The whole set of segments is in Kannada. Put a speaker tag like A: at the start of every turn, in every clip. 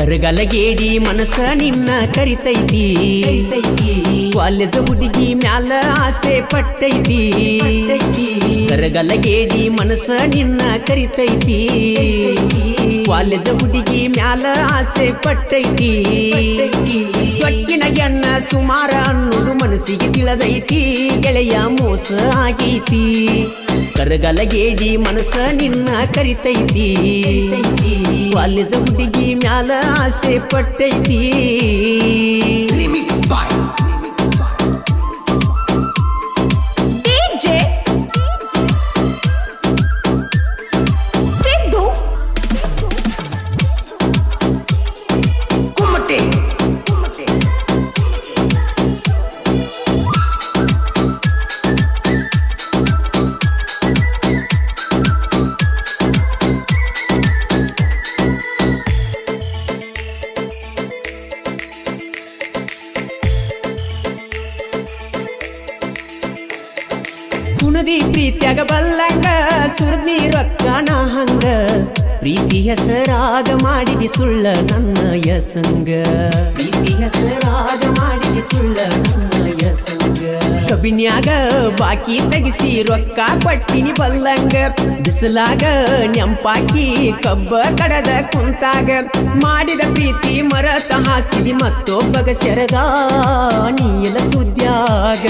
A: ಕರಗಲಗೇಡಿ ಮನಸ್ಸ ನಿನ್ನ ಕರಿತೈತಿ ಕಾಲೇಜ ಹುಡುಗಿ ಮ್ಯಾಲ ಆಸೆ ಪಟ್ಟೈತಿ ಕರಗಲಗೇಡಿ ಮನಸ್ಸ ನಿನ್ನ ಕರಿತೈತಿ ಕಾಲೇಜ ಹುಡುಗಿ ಮ್ಯಾಲ ಆಸೆ ಪಟ್ಟೈತಿ ಸೊಕ್ಕಿನ ಎಣ್ಣ ಸುಮಾರ ಅನ್ನೋದು ಮನಸ್ಸಿಗೆ ತಿಳಿದೈತಿ ಗೆಳೆಯ ಮೋಸ ಆಗೈತಿ ಕರಗಲಗೇಡಿ ಮನಸ್ಸ ನಿನ್ನ ಕರಿತೈತಿ ಕಾಲೇಜ ಹುಡುಗಿ ಮ್ಯಾಲ ಆಸೆ ಪಟ್ಟೈತಿ
B: ರಿಮಿಕ್ಸ್ ಬಾಯ್
C: ಸಿದ್ದು
B: ಕುಮಟೆ
A: ಕುಣದಿ ಪ್ರೀತ್ಯಾಗ ಬಲ್ಲಂಗ ಸುರ್ದಿ ರೊಕ್ಕನ ಹಂಗ ಪ್ರೀತಿ ಹೆಸರಾಗ ಮಾಡಿದಿ ಸುಳ್ಳ ನನ್ನ ಯಸಂಗ ಪ್ರೀತಿ ಹೆಸರಾಗ ಮಾಡಿದಿ ಸುಳ್ಳ ನನ್ನ ಯಸಂಗ ಕಬಿನ್ಯಾಗ ಬಾಕಿ ತೆಗಿಸಿ ರೊಕ್ಕ ಪಟ್ಟಿನಿ ಬಲ್ಲಂಗ ಬಿಸಲಾಗ ನೆಂಪಾಕಿ ಕಬ್ಬ ಕಡದ ಕುಂತಾಗ ಮಾಡಿದ ಪ್ರೀತಿ ಮರತ ಹಾಸಿದಿ ಮತ್ತೊಬ್ಬಗ ಸೆರಗ ನೀಲ ಸುದ್ಯಾಗ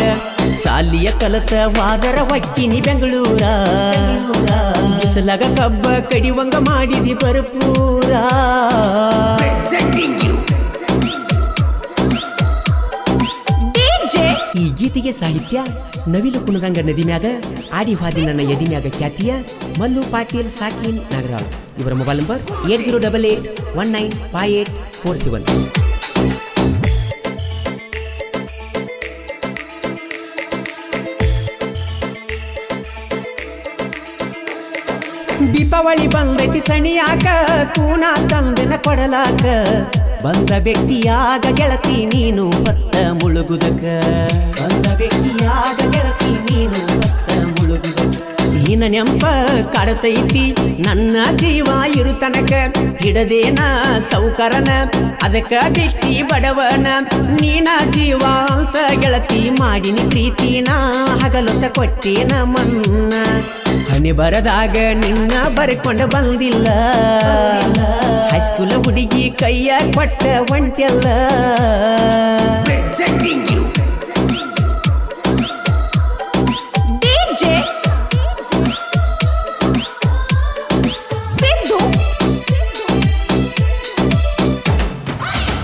A: ಸಾಲಿಯ ಕಲತ ವಾದರ ಹೊಕ್ಕಿನಿ ಬೆಂಗಳೂರ ಬಿಸಲಾಗ ಕಬ್ಬ ಕಡಿವಂಗ ಮಾಡಿದಿ ಭರಪೂರ ಈ ಗೀತೆಗೆ ಸಾಹಿತ್ಯ ನವಿಲು ಕುಣದಂಗ ನದಿ ಮ್ಯಾಗ ಆಡಿ ಹಾದಿ ನನ್ನ ಎದಿ ಮ್ಯಾಗ ಖ್ಯಾತಿಯ ಮಲ್ಲು ಪಾಟೀಲ್ ಸಾಕಿನ್ ನಾಗರಾವ್ ಇವರ ಮೊಬೈಲ್ ನಂಬರ್ 8088195847 ದೀಪಾವಳಿ ಬಂದೈತಿ ಸಣಿಯಾಕ ಕೂನ ತಂದನ ಕೊಡಲಾಕ ಬಂದ ಬೆಟ್ಟಿಯಾಗ ಗೆಳತಿ ನೀನು ಬತ್ತ ಮುಳುಗುದಕ ಬಂದ ಬೆಟ್ಟಿಯಾಗ ಗೆಳತಿ ನೀನು ಬತ್ತ ಮುಳುಗುದಕ ನಿನ್ನ ನೆಂಪ ಕಾಡತೈತಿ ನನ್ನ ಜೀವ ಇರು ತನಕ ಹಿಡದೇನ ಸೌಕರನ ಅದಕ್ಕ ಬಿಟ್ಟಿ ಬಡವನ ನೀನ ಜೀವ ಅಂತ ಗೆಳತಿ ಮಾಡಿನಿ ಪ್ರೀತಿನ ಹಗಲೊತ್ತ ಕೊಟ್ಟೇನ ಮನ್ನ ಹನಿ ಬರದಾಗ ನಿನ್ನ ಬರ್ಕೊಂಡು ಬಂದಿಲ್ಲ ಹೈಸ್ಕೂಲ್ ಹುಡುಗಿ ಕೈಯ ಕೊಟ್ಟ ಒಂಟೆಲ್ಲ
C: ಡಿಜೆ ಸಿದ್ದು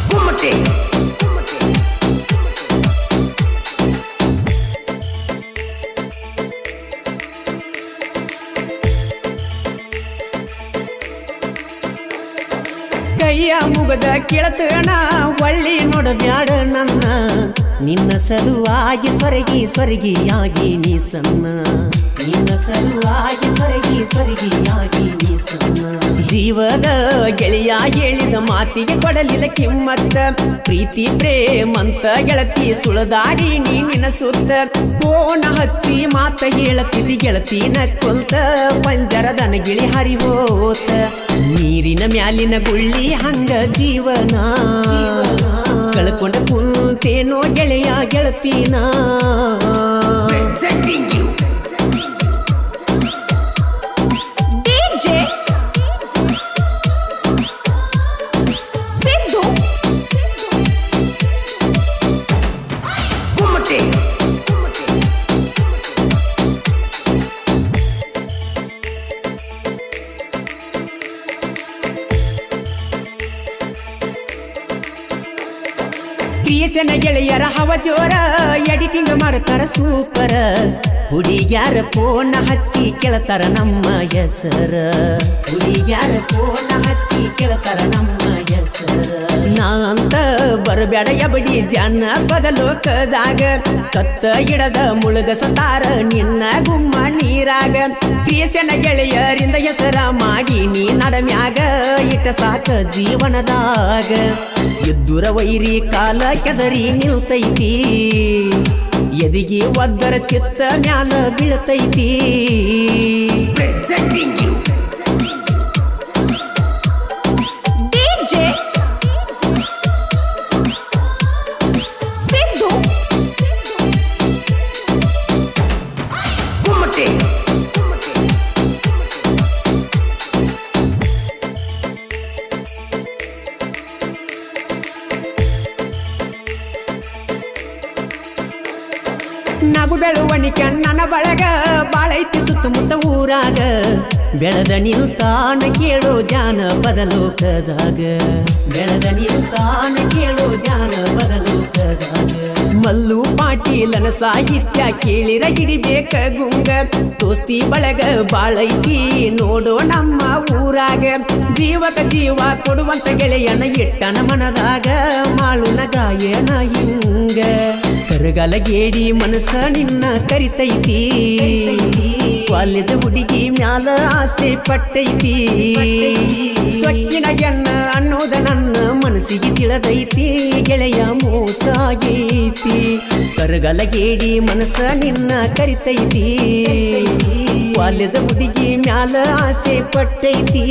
B: ಕುಮಟೆ
A: ಕೈಯ ಮುಗದ ಕೇಳತಣ ಒಳ್ಳಿ ನೋಡಬ್ಯಾಡ ನನ್ನ ನಿನ್ನ ಸಲುವಾಗಿ ಸೊರಗಿ ಸೊರಗಿಯಾಗಿ ನೀ ಸಣ್ಣ ನಿನ್ನ ಸಲುವಾಗಿ ಸೊರಗಿ ಸೊರಗಿಯಾಗಿ ನೀ ಸಣ್ಣ ಜೀವದ ಗೆಳೆಯ ಹೇಳಿದ ಮಾತಿಗೆ ಕೊಡಲಿಲ್ಲ ಕಿಮ್ಮತ್ತ ಪ್ರೀತಿ ಪ್ರೇಮಂತ ಗೆಳತಿ ಸುಳದಾಡಿ ನೀ ನಿನ್ನ ಸುತ್ತ ಫೋನ ಹಚ್ಚಿ ಮಾತ ಹೇಳತಿದ್ದಿ ಗೆಳತಿನ ಕುಂತ ಪಂಜರದನ ಗಿಳಿ ಹರಿವೋತ ನೀರಿನ ಮ್ಯಾಲಿನ ಗುಳ್ಳಿ ಹಂಗ ಜೀವನ ಕಳ್ಕೊಂಡ ಕುಂತೇನೋ ಗೆಳೆಯ ಗೆಳತಿನ
C: ಡಿಜೆ ಸಿದ್ದು
B: ಕುಮಟೆ
A: ಕ್ರಿಯೇಷನ್ ಗೆಳೆಯರ ಹವ ಜೋರ ಎಡಿಟಿಂಗ್ ಮಾಡ್ತಾರ ಸೂಪರ ಹುಡುಗ್ಯಾರ ಫೋನ್ ಹಚ್ಚಿ ಕೇಳ್ತಾರ ನಮ್ಮ ಹೆಸರ ಹುಡುಗ್ಯಾರ ಫೋನ್ ಹಚ್ಚಿ ಕೇಳ್ತಾರ ನಮ್ಮ ಹೆಸರ ನಾ ಅಂತ ಬರಬೇಡ ಎಬಡಿ ಜನ ಬದಲೋಕದಾಗ ಕತ್ತ ಗಿಡದ ಮುಳುಗಸತಾರ ನಿನ್ನ ಗುಮ್ಮ ನೀರಾಗ ಕ್ರಿಯೇಷನ್ ಗೆಳೆಯರಿಂದ ಹೆಸರ ಮಾಡಿ ನೀ ನಡಮ್ಯಾಗ ಇಟ್ಟ ಸಾಕ ಜೀವನದಾಗ ಎದ್ದುರ ವೈರಿ ಕಾಲ ಕೆದರಿ ನಿಲ್ತೈತಿ ಎದಿಗೆ ಒದ್ದರ ಚಿತ್ತ ಮ್ಯಾಲ ಬೀಳ್ತೈತಿ
B: Presenting you
C: DJ
A: ನಗು ಬೆಳುವಣಿಕೆ ನನ್ನ ಬಳಗ ಬಾಳೈತಿ ಸುತ್ತಮುತ್ತ ಊರಾಗ ಬೆಳೆದ ನಿಲ್ತಾನ ಕೇಳೋ ಜಾನಪದ ಲೋಕದಾಗ ಬೆಳೆದ ನಿಲ್ತಾನ ಕೇಳೋ ಜಾನಪದ ಲೋಕದಾಗ ಮಲ್ಲು ಪಾಟೀಲನ ಸಾಹಿತ್ಯ ಕೇಳಿರ ಹಿಡಿಬೇಕ ಗುಂಗ ದೋಸ್ತಿ ಬಳಗ ಬಾಳೈತಿ ನೋಡೋ ನಮ್ಮ ಊರಾಗ ಜೀವಕ ಜೀವ ಕೊಡುವಂತ ಗೆಳೆಯನ ಇಟ್ಟನ ಮನದಾಗ ಮಾಳುನ ಗಾಯನ ಹಿಂಗ ಕರಗಲಗೇಡಿ ಮನಸ್ಸ ನಿನ್ನ ಕರಿತೈತಿ ವಾಲ್ಯದ ಹುಡುಗಿ ಮ್ಯಾಲ ಆಸೆ ಪಟ್ಟೈತಿ ಸೊಕ್ಕಿನ ಎಣ್ಣ ಅನ್ನೋದ ನನ್ನ ಮನಸ್ಸಿಗೆ ತಿಳಿದೈತಿ ಗೆಳೆಯ ಮೋಸಾಗೈತಿ ಕರಗಲಗೇಡಿ ಮನಸ್ಸ ನಿನ್ನ ಕರಿತೈತಿ ವಾಲ್ಯದ ಹುಡುಗಿ ಮ್ಯಾಲ ಆಸೆ ಪಟ್ಟೈತಿ